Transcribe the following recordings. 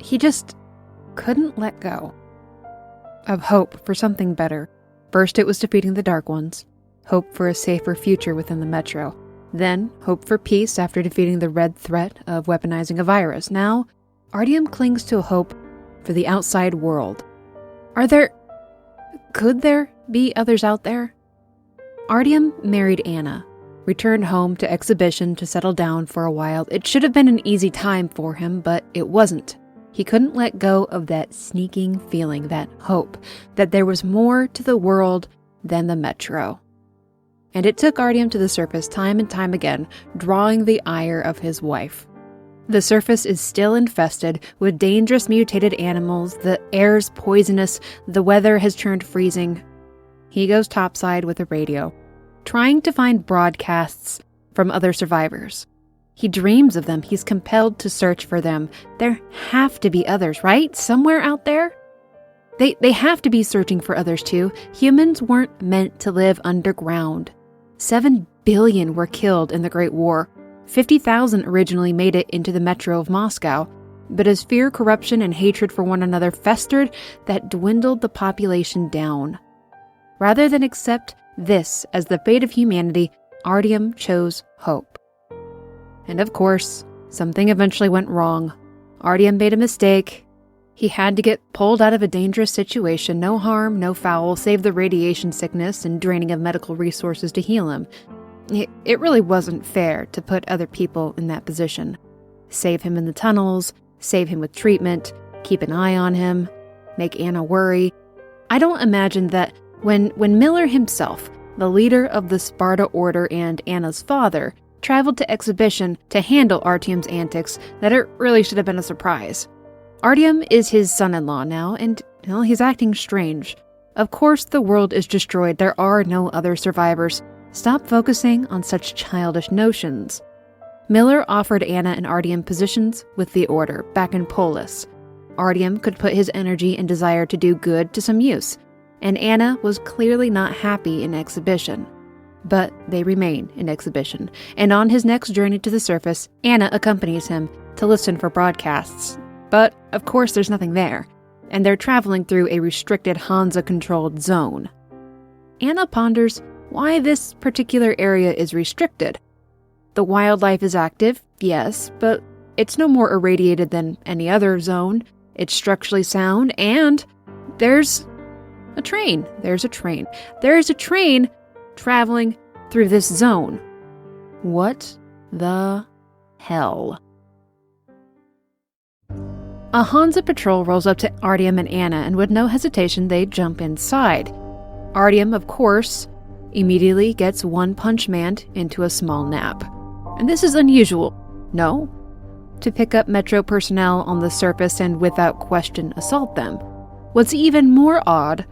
he just couldn't let go of hope for something better. First, it was defeating the Dark Ones, hope for a safer future within the Metro. Then, hope for peace after defeating the red threat of weaponizing a virus. Now, Artyom clings to a hope for the outside world. Could there be others out there? Artyom married Anna, returned home to Exhibition to settle down for a while. It should have been an easy time for him, but it wasn't. He couldn't let go of that sneaking feeling, that hope, that there was more to the world than the Metro. And it took Artyom to the surface time and time again, drawing the ire of his wife. The surface is still infested with dangerous mutated animals, the air's poisonous, the weather has turned freezing. He goes topside with a radio, trying to find broadcasts from other survivors. He dreams of them. He's compelled to search for them. There have to be others, right? Somewhere out there? They have to be searching for others too. Humans weren't meant to live underground. 7 billion were killed in the Great War. 50,000 originally made it into the Metro of Moscow. But as fear, corruption, and hatred for one another festered, that dwindled the population down. Rather than accept this as the fate of humanity, Artyom chose hope. And of course, something eventually went wrong. Artyom made a mistake. He had to get pulled out of a dangerous situation. No harm, no foul, save the radiation sickness and draining of medical resources to heal him. It really wasn't fair to put other people in that position. Save him in the tunnels, save him with treatment, keep an eye on him, make Anna worry. I don't imagine that when Miller himself, the leader of the Sparta Order and Anna's father, traveled to Exhibition to handle Artyom's antics, that it really should have been a surprise. Artyom is his son-in-law now, and he's acting strange. Of course the world is destroyed. There are no other survivors. Stop focusing on such childish notions. Miller offered Anna and Artyom positions with the Order back in Polis. Artyom could put his energy and desire to do good to some use, and Anna was clearly not happy in Exhibition. But they remain in Exhibition, and on his next journey to the surface, Anna accompanies him to listen for broadcasts. But, of course, there's nothing there, and they're traveling through a restricted Hansa-controlled zone. Anna ponders why this particular area is restricted. The wildlife is active, yes, but it's no more irradiated than any other zone. It's structurally sound, and there's a train. There's a train traveling through this zone. What the hell? A Hansa patrol rolls up to Artyom and Anna, and with no hesitation, they jump inside. Artyom, of course, immediately gets one-punch manned into a small nap. And this is unusual, no? To pick up Metro personnel on the surface and without question assault them. What's even more odd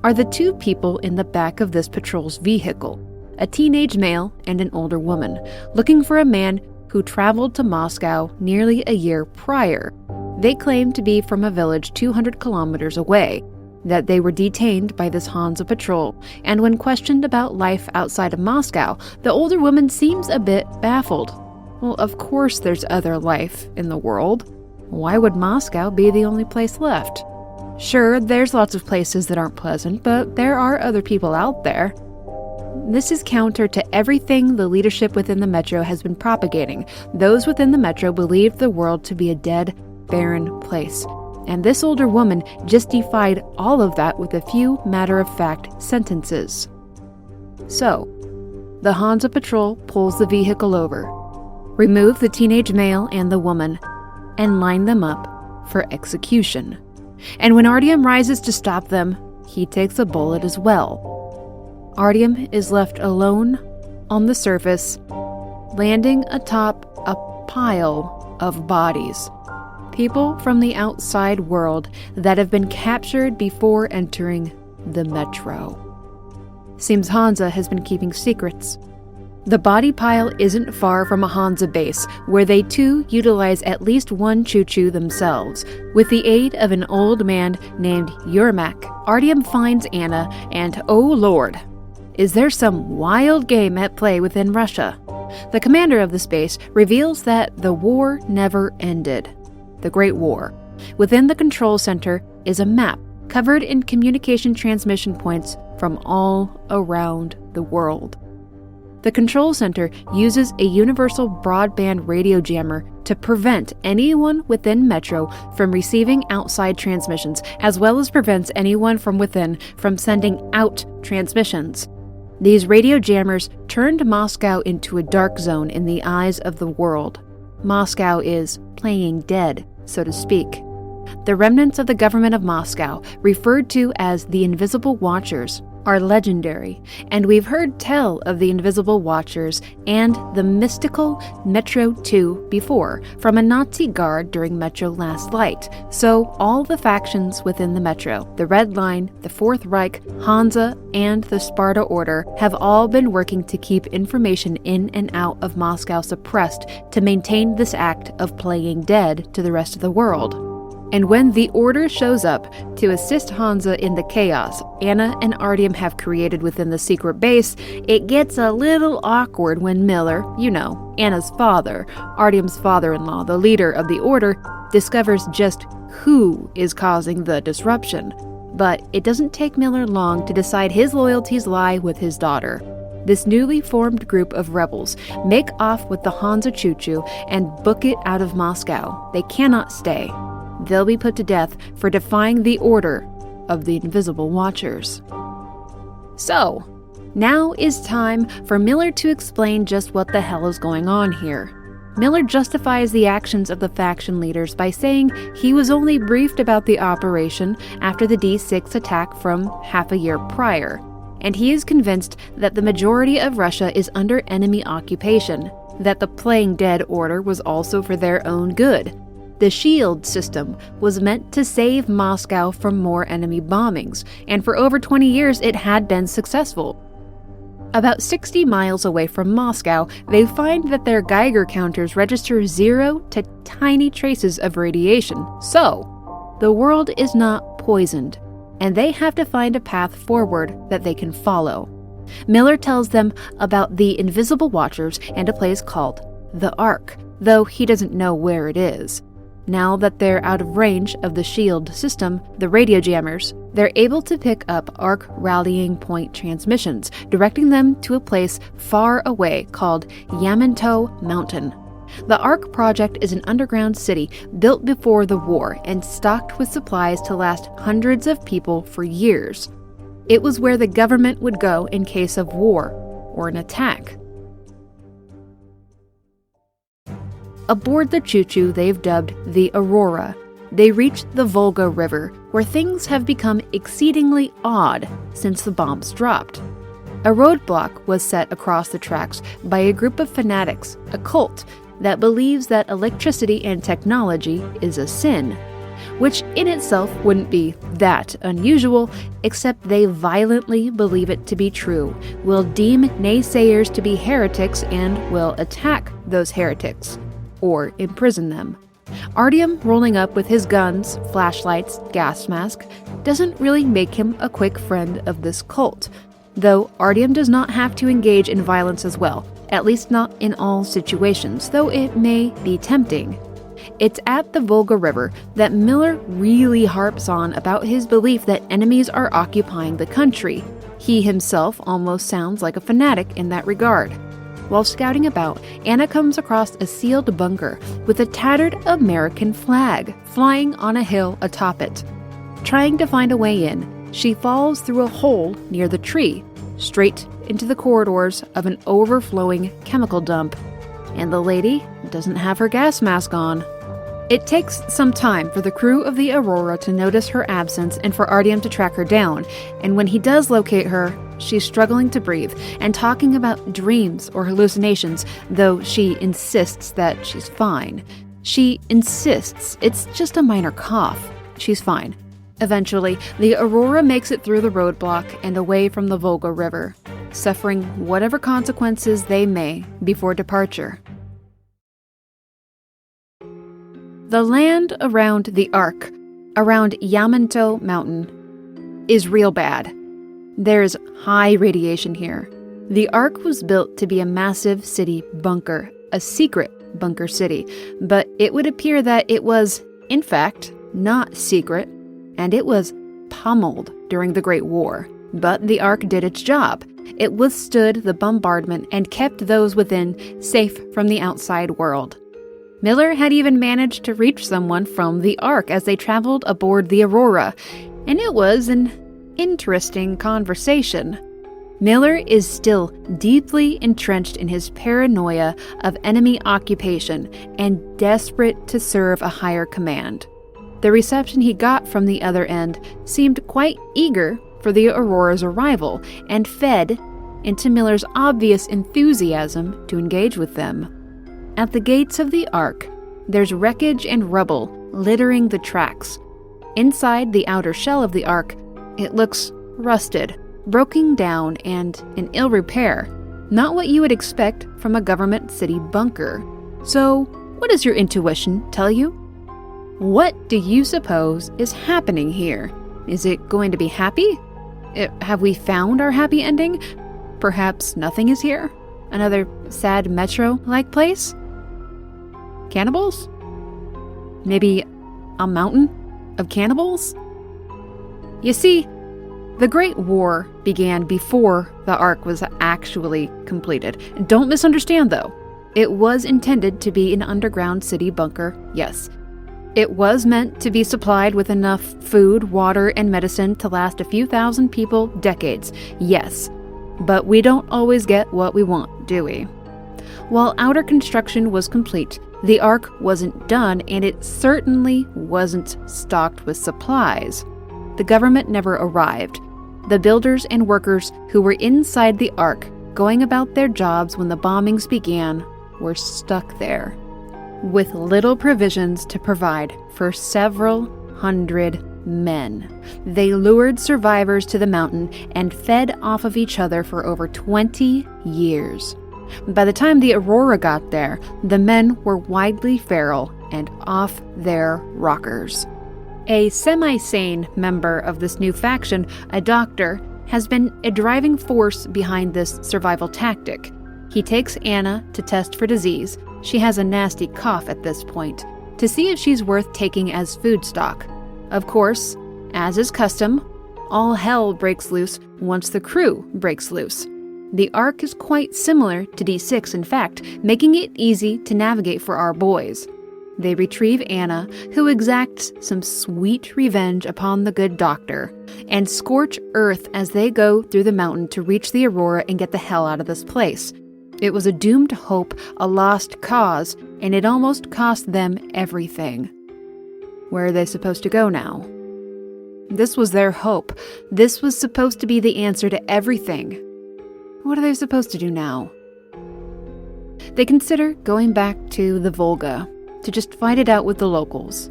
are the two people in the back of this patrol's vehicle, a teenage male and an older woman, looking for a man who traveled to Moscow nearly a year prior. They claim to be from a village 200 kilometers away, that they were detained by this Hansa patrol, and when questioned about life outside of Moscow, the older woman seems a bit baffled. Well, of course there's other life in the world. Why would Moscow be the only place left? Sure, there's lots of places that aren't pleasant, but there are other people out there. This is counter to everything the leadership within the Metro has been propagating. Those within the Metro believed the world to be a dead, barren place. And this older woman just defied all of that with a few matter-of-fact sentences. So, the Hansa patrol pulls the vehicle over, remove the teenage male and the woman, and line them up for execution. And when Artyom rises to stop them, he takes a bullet as well. Artyom is left alone on the surface, landing atop a pile of bodies. People from the outside world that have been captured before entering the Metro. Seems Hansa has been keeping secrets. The body pile isn't far from a Hansa base, where they too utilize at least one choo-choo themselves. With the aid of an old man named Yermak, Artyom finds Anna, and oh lord, is there some wild game at play within Russia? The commander of the base reveals that the war never ended. The Great War, Within the control center is a map covered in communication transmission points from all around the world. The control center uses a universal broadband radio jammer to prevent anyone within Metro from receiving outside transmissions, as well as prevents anyone from within from sending out transmissions. These radio jammers turned Moscow into a dark zone in the eyes of the world. Moscow is playing dead, so to speak. The remnants of the government of Moscow, referred to as the Invisible Watchers, are legendary, and we've heard tell of the Invisible Watchers and the mystical Metro 2 before, from a Nazi guard during Metro Last Light. So all the factions within the Metro, the Red Line, the Fourth Reich, Hansa, and the Sparta Order, have all been working to keep information in and out of Moscow suppressed to maintain this act of playing dead to the rest of the world. And when the Order shows up to assist Hansa in the chaos Anna and Artyom have created within the secret base, it gets a little awkward when Miller, Anna's father, Artyom's father-in-law, the leader of the Order, discovers just who is causing the disruption. But it doesn't take Miller long to decide his loyalties lie with his daughter. This newly formed group of rebels make off with the Hansa choo-choo and book it out of Moscow. They cannot stay. They'll be put to death for defying the order of the Invisible Watchers. So, now is time for Miller to explain just what the hell is going on here. Miller justifies the actions of the faction leaders by saying he was only briefed about the operation after the D6 attack from half a year prior, and he is convinced that the majority of Russia is under enemy occupation, that the playing dead order was also for their own good. The SHIELD system was meant to save Moscow from more enemy bombings, and for over 20 years it had been successful. About 60 miles away from Moscow, they find that their Geiger counters register 0 to tiny traces of radiation. So, the world is not poisoned, and they have to find a path forward that they can follow. Miller tells them about the Invisible Watchers and a place called the Ark, though he doesn't know where it is. Now that they're out of range of the SHIELD system, the radio jammers, they're able to pick up Ark rallying point transmissions, directing them to a place far away called Yamantau Mountain. The Ark project is an underground city built before the war and stocked with supplies to last hundreds of people for years. It was where the government would go in case of war or an attack. Aboard the choo-choo they've dubbed the Aurora, they reach the Volga River, where things have become exceedingly odd since the bombs dropped. A roadblock was set across the tracks by a group of fanatics, a cult, that believes that electricity and technology is a sin, which in itself wouldn't be that unusual, except they violently believe it to be true, will deem naysayers to be heretics, and will attack those heretics, or imprison them. Artyom rolling up with his guns, flashlights, gas mask, doesn't really make him a quick friend of this cult, though Artyom does not have to engage in violence as well, at least not in all situations, though it may be tempting. It's at the Volga River that Miller really harps on about his belief that enemies are occupying the country. He himself almost sounds like a fanatic in that regard. While scouting about, Anna comes across a sealed bunker with a tattered American flag flying on a hill atop it. Trying to find a way in, she falls through a hole near the tree, straight into the corridors of an overflowing chemical dump. And the lady doesn't have her gas mask on. It takes some time for the crew of the Aurora to notice her absence and for Artyom to track her down, and when he does locate her, she's struggling to breathe and talking about dreams or hallucinations, though she insists that she's fine. She insists it's just a minor cough. She's fine. Eventually, the Aurora makes it through the roadblock and away from the Volga River, suffering whatever consequences they may before departure. The land around the Ark, around Yamantau Mountain, is real bad. There's high radiation here. The Ark was built to be a massive city bunker, a secret bunker city, but it would appear that it was, in fact, not secret, and it was pummeled during the Great War. But the Ark did its job. It withstood the bombardment and kept those within safe from the outside world. Miller had even managed to reach someone from the Ark as they traveled aboard the Aurora, and it was an interesting conversation. Miller is still deeply entrenched in his paranoia of enemy occupation and desperate to serve a higher command. The reception he got from the other end seemed quite eager for the Aurora's arrival and fed into Miller's obvious enthusiasm to engage with them. At the gates of the Ark, there's wreckage and rubble littering the tracks. Inside the outer shell of the Ark, it looks rusted, broken down, and in ill repair. Not what you would expect from a government city bunker. So, what does your intuition tell you? What do you suppose is happening here? Is it going to be happy? Have we found our happy ending? Perhaps nothing is here? Another sad metro-like place? Cannibals? Maybe a mountain of cannibals? You see, the Great War began before the Ark was actually completed. Don't misunderstand, though. It was intended to be an underground city bunker, yes. It was meant to be supplied with enough food, water, and medicine to last a few thousand people decades, yes. But we don't always get what we want, do we? While outer construction was complete, the Ark wasn't done, and it certainly wasn't stocked with supplies. The government never arrived. The builders and workers who were inside the Ark, going about their jobs when the bombings began, were stuck there, with little provisions to provide for several hundred men. They lured survivors to the mountain and fed off of each other for over 20 years. By the time the Aurora got there, the men were widely feral and off their rockers. A semi-sane member of this new faction, a doctor, has been a driving force behind this survival tactic. He takes Anna to test for disease. She has a nasty cough at this point, to see if she's worth taking as food stock. Of course, as is custom, all hell breaks loose once the crew breaks loose. The Ark is quite similar to D6, in fact, making it easy to navigate for our boys. They retrieve Anna, who exacts some sweet revenge upon the good doctor, and scorch earth as they go through the mountain to reach the Aurora and get the hell out of this place. It was a doomed hope, a lost cause, and it almost cost them everything. Where are they supposed to go now? This was their hope. This was supposed to be the answer to everything. What are they supposed to do now? They consider going back to the Volga, to just fight it out with the locals.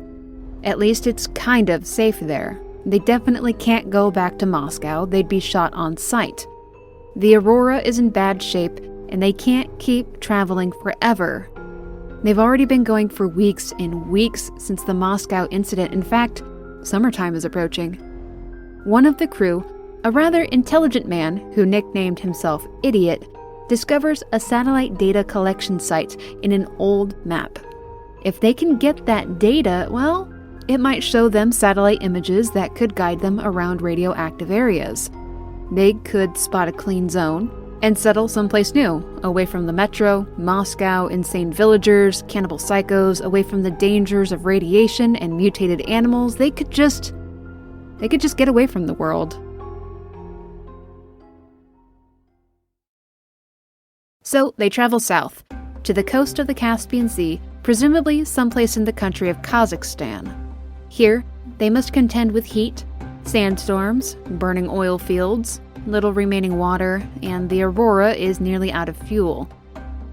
At least it's kind of safe there. They definitely can't go back to Moscow. They'd be shot on sight. The Aurora is in bad shape, and they can't keep traveling forever. They've already been going for weeks and weeks since the Moscow incident. In fact, summertime is approaching. One of the crew, a rather intelligent man who nicknamed himself Idiot, discovers a satellite data collection site in an old map. If they can get that data, well, it might show them satellite images that could guide them around radioactive areas. They could spot a clean zone and settle someplace new, away from the metro, Moscow, insane villagers, cannibal psychos, away from the dangers of radiation and mutated animals. They could just get away from the world. So they travel south, to the coast of the Caspian Sea, presumably someplace in the country of Kazakhstan. Here, they must contend with heat, sandstorms, burning oil fields, little remaining water, and the Aurora is nearly out of fuel.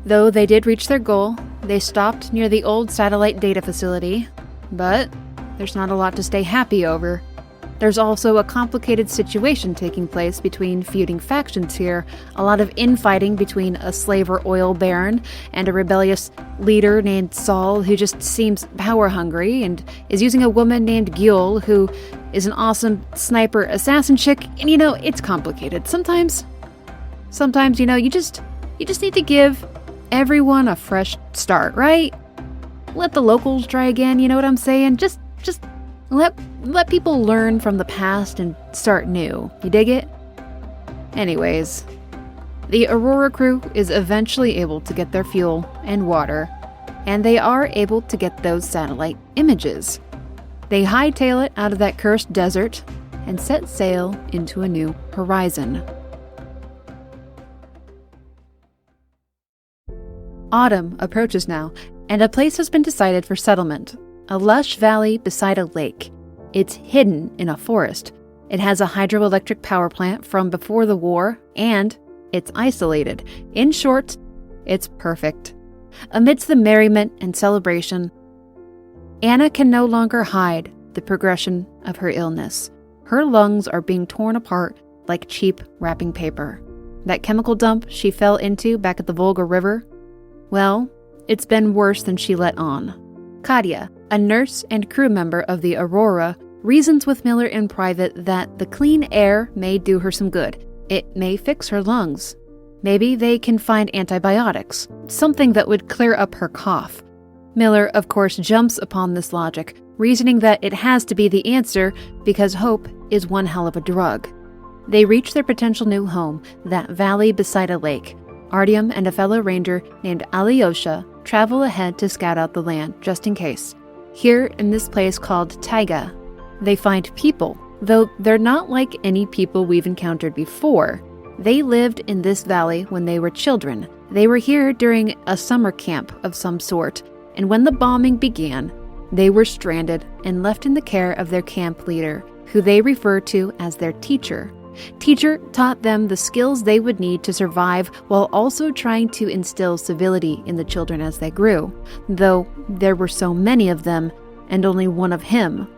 Though they did reach their goal, they stopped near the old satellite data facility, but there's not a lot to stay happy over. There's also a complicated situation taking place between feuding factions here, a lot of infighting between a slaver oil baron and a rebellious leader named Saul who just seems power-hungry and is using a woman named Gyul who is an awesome sniper assassin chick, and it's complicated. Sometimes, you just need to give everyone a fresh start, right? Let the locals try again, you know what I'm saying? Just Let people learn from the past and start new. You dig it? Anyways, the Aurora crew is eventually able to get their fuel and water, and they are able to get those satellite images. They hightail it out of that cursed desert and set sail into a new horizon. Autumn approaches now, and a place has been decided for settlement. A lush valley beside a lake. It's hidden in a forest. It has a hydroelectric power plant from before the war, and it's isolated. In short, it's perfect. Amidst the merriment and celebration, Anna can no longer hide the progression of her illness. Her lungs are being torn apart like cheap wrapping paper. That chemical dump she fell into back at the Volga River, well, it's been worse than she let on. Katya, a nurse and crew member of the Aurora, reasons with Miller in private that the clean air may do her some good. It may fix her lungs. Maybe they can find antibiotics, something that would clear up her cough. Miller, of course, jumps upon this logic, reasoning that it has to be the answer because hope is one hell of a drug. They reach their potential new home, that valley beside a lake. Artyom and a fellow ranger named Alyosha travel ahead to scout out the land, just in case. Here, in this place called Taiga, they find people, though they're not like any people we've encountered before. They lived in this valley when they were children. They were here during a summer camp of some sort, and when the bombing began, they were stranded and left in the care of their camp leader, who they refer to as their teacher. Teacher taught them the skills they would need to survive while also trying to instill civility in the children as they grew, though there were so many of them and only one of him.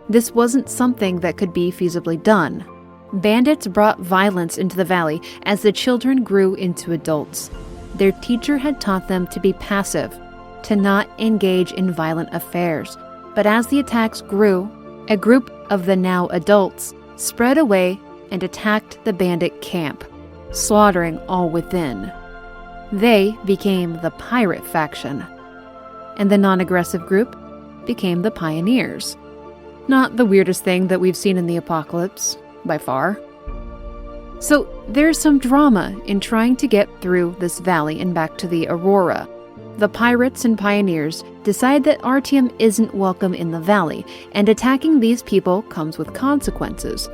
This wasn't something that could be feasibly done. Bandits brought violence into the valley as the children grew into adults. Their teacher had taught them to be passive, to not engage in violent affairs. But as the attacks grew, a group of the now adults spread away and attacked the bandit camp, slaughtering all within. They became the pirate faction, and the non-aggressive group became the pioneers. Not the weirdest thing that we've seen in the apocalypse, by far. So there's some drama in trying to get through this valley and back to the Aurora. The pirates and pioneers decide that Artyom isn't welcome in the valley, and attacking these people comes with consequences.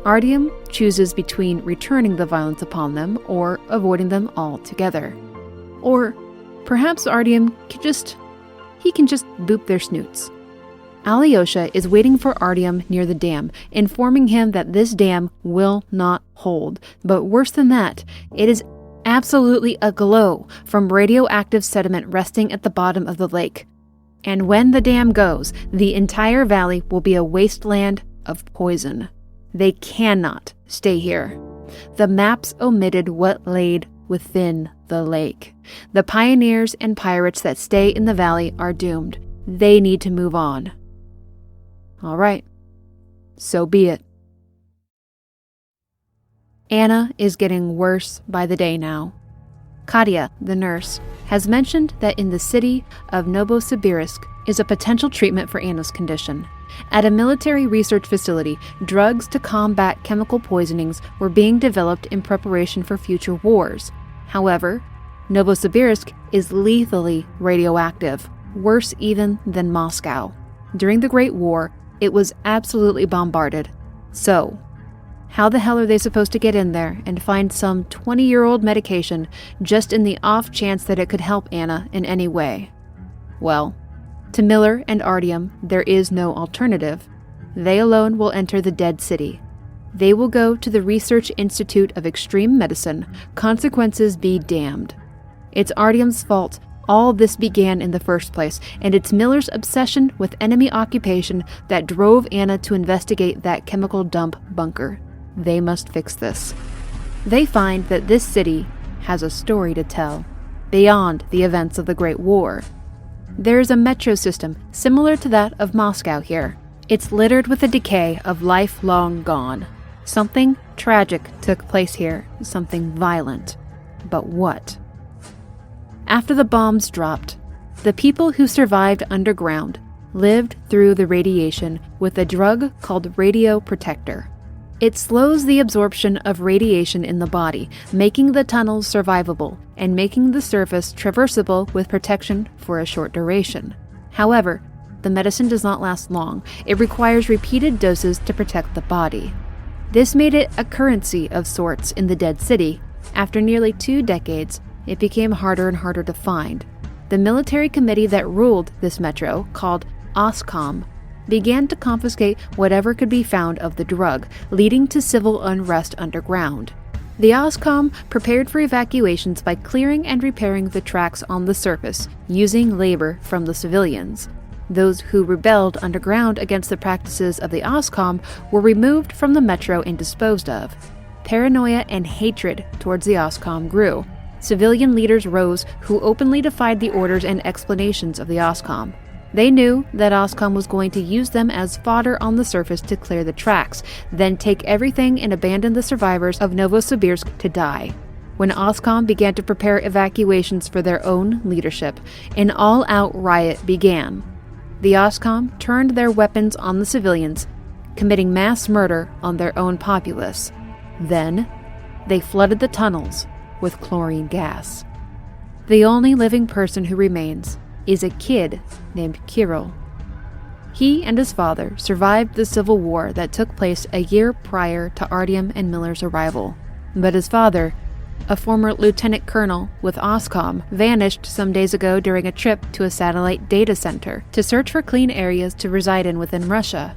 Artyom chooses between returning the violence upon them or avoiding them altogether. Or perhaps Artyom can just boop their snoots. Alyosha is waiting for Artyom near the dam, informing him that this dam will not hold. But worse than that, it is absolutely aglow from radioactive sediment resting at the bottom of the lake. And when the dam goes, the entire valley will be a wasteland of poison. They cannot stay here. The maps omitted what laid within the lake. The pioneers and pirates that stay in the valley are doomed. They need to move on. All right, so be it. Anna is getting worse by the day now. Katya, the nurse, has mentioned that in the city of Novosibirsk is a potential treatment for Anna's condition. At a military research facility, drugs to combat chemical poisonings were being developed in preparation for future wars. However, Novosibirsk is lethally radioactive, worse even than Moscow. During the Great War, it was absolutely bombarded. So, how the hell are they supposed to get in there and find some 20-year-old medication just in the off chance that it could help Anna in any way? Well, to Miller and Artyom, there is no alternative. They alone will enter the dead city. They will go to the Research Institute of Extreme Medicine. Consequences be damned. It's Artyom's fault all this began in the first place, and it's Miller's obsession with enemy occupation that drove Anna to investigate that chemical dump bunker. They must fix this. They find that this city has a story to tell, beyond the events of the Great War. There is a metro system similar to that of Moscow here. It's littered with the decay of life long gone. Something tragic took place here, something violent. But what? After the bombs dropped, the people who survived underground lived through the radiation with a drug called radioprotector. It slows the absorption of radiation in the body, making the tunnels survivable and making the surface traversable with protection for a short duration. However, the medicine does not last long. It requires repeated doses to protect the body. This made it a currency of sorts in the Dead City. After nearly 2 decades, it became harder and harder to find. The military committee that ruled this metro, called OSCOM, began to confiscate whatever could be found of the drug, leading to civil unrest underground. The OSCOM prepared for evacuations by clearing and repairing the tracks on the surface, using labor from the civilians. Those who rebelled underground against the practices of the OSCOM were removed from the metro and disposed of. Paranoia and hatred towards the OSCOM grew. Civilian leaders rose who openly defied the orders and explanations of the OSCOM. They knew that OSCOM was going to use them as fodder on the surface to clear the tracks, then take everything and abandon the survivors of Novosibirsk to die. When OSCOM began to prepare evacuations for their own leadership, an all-out riot began. The OSCOM turned their weapons on the civilians, committing mass murder on their own populace. Then, they flooded the tunnels with chlorine gas. The only living person who remains is a kid named Kirill. He and his father survived the civil war that took place a year prior to Artyom and Miller's arrival. But his father, a former lieutenant colonel with OSCOM, vanished some days ago during a trip to a satellite data center to search for clean areas to reside in within Russia.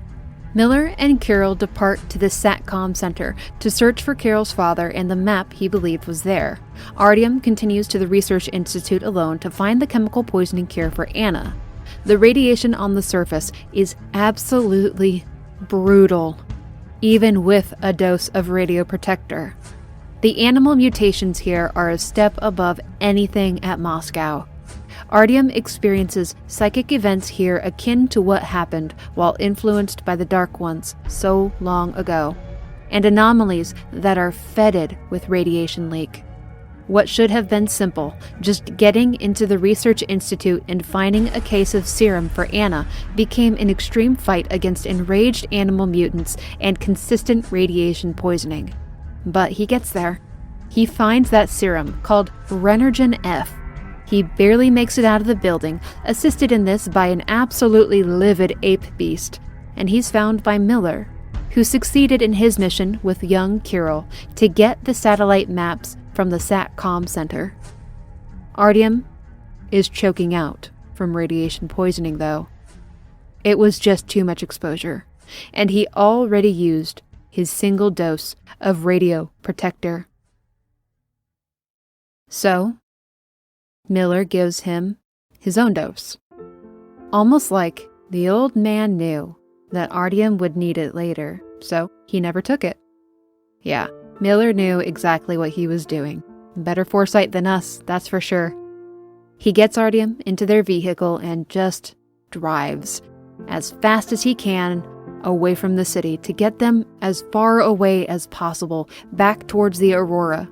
Miller and Kirill depart to the SATCOM center to search for Kirill's father and the map he believed was there. Artyom continues to the research institute alone to find the chemical poisoning cure for Anna. The radiation on the surface is absolutely brutal, even with a dose of radioprotector. The animal mutations here are a step above anything at Moscow. Artyom experiences psychic events here akin to what happened while influenced by the Dark Ones so long ago, and anomalies that are fetid with radiation leak. What should have been simple, just getting into the research institute and finding a case of serum for Anna, became an extreme fight against enraged animal mutants and consistent radiation poisoning. But he gets there. He finds that serum, called Renergen F. He barely makes it out of the building, assisted in this by an absolutely livid ape beast, and he's found by Miller, who succeeded in his mission with young Kirill to get the satellite maps from the SATCOM center. Artyom is choking out from radiation poisoning, though. It was just too much exposure, and he already used his single dose of radioprotector. So, Miller gives him his own dose. Almost like the old man knew that Artyom would need it later, so he never took it. Yeah, Miller knew exactly what he was doing. Better foresight than us, that's for sure. He gets Artyom into their vehicle and just drives as fast as he can away from the city to get them as far away as possible back towards the Aurora.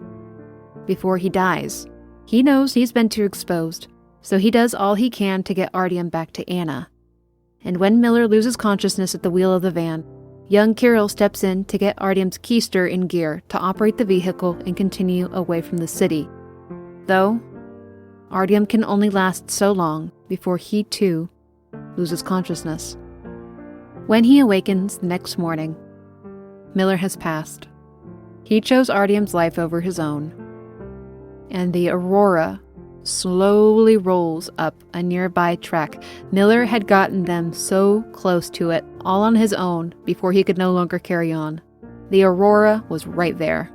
Before he dies, he knows he's been too exposed, so he does all he can to get Artyom back to Anna. And when Miller loses consciousness at the wheel of the van, young Kirill steps in to get Artyom's keister in gear to operate the vehicle and continue away from the city. Though, Artyom can only last so long before he too loses consciousness. When he awakens the next morning, Miller has passed. He chose Artyom's life over his own, and the Aurora slowly rolls up a nearby track. Miller had gotten them so close to it, all on his own, before he could no longer carry on. The Aurora was right there,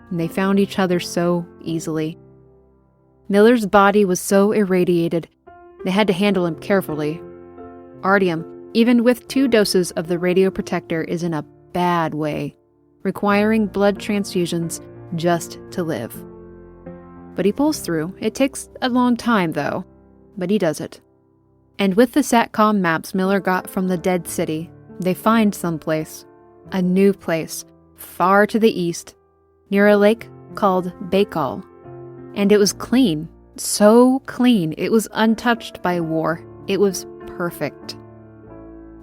and they found each other so easily. Miller's body was so irradiated, they had to handle him carefully. Artyom, even with 2 doses of the radioprotector, is in a bad way, requiring blood transfusions just to live. But he pulls through. It takes a long time, though, but he does it. And with the SATCOM maps Miller got from the Dead City, they find someplace, a new place, far to the east, near a lake called Baikal. And it was clean, so clean, it was untouched by war. It was perfect.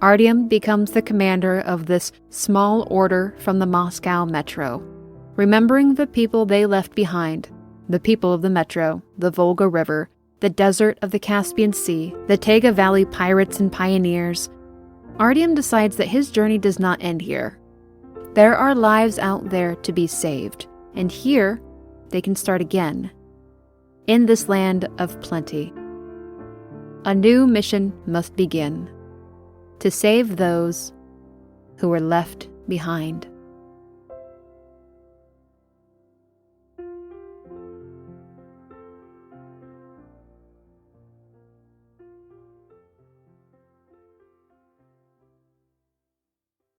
Artyom becomes the commander of this small order from the Moscow Metro, remembering the people they left behind, the people of the Metro, the Volga River, the desert of the Caspian Sea, the Taiga Valley pirates and pioneers. Artyom decides that his journey does not end here. There are lives out there to be saved, and here they can start again, in this land of plenty. A new mission must begin, to save those who were left behind.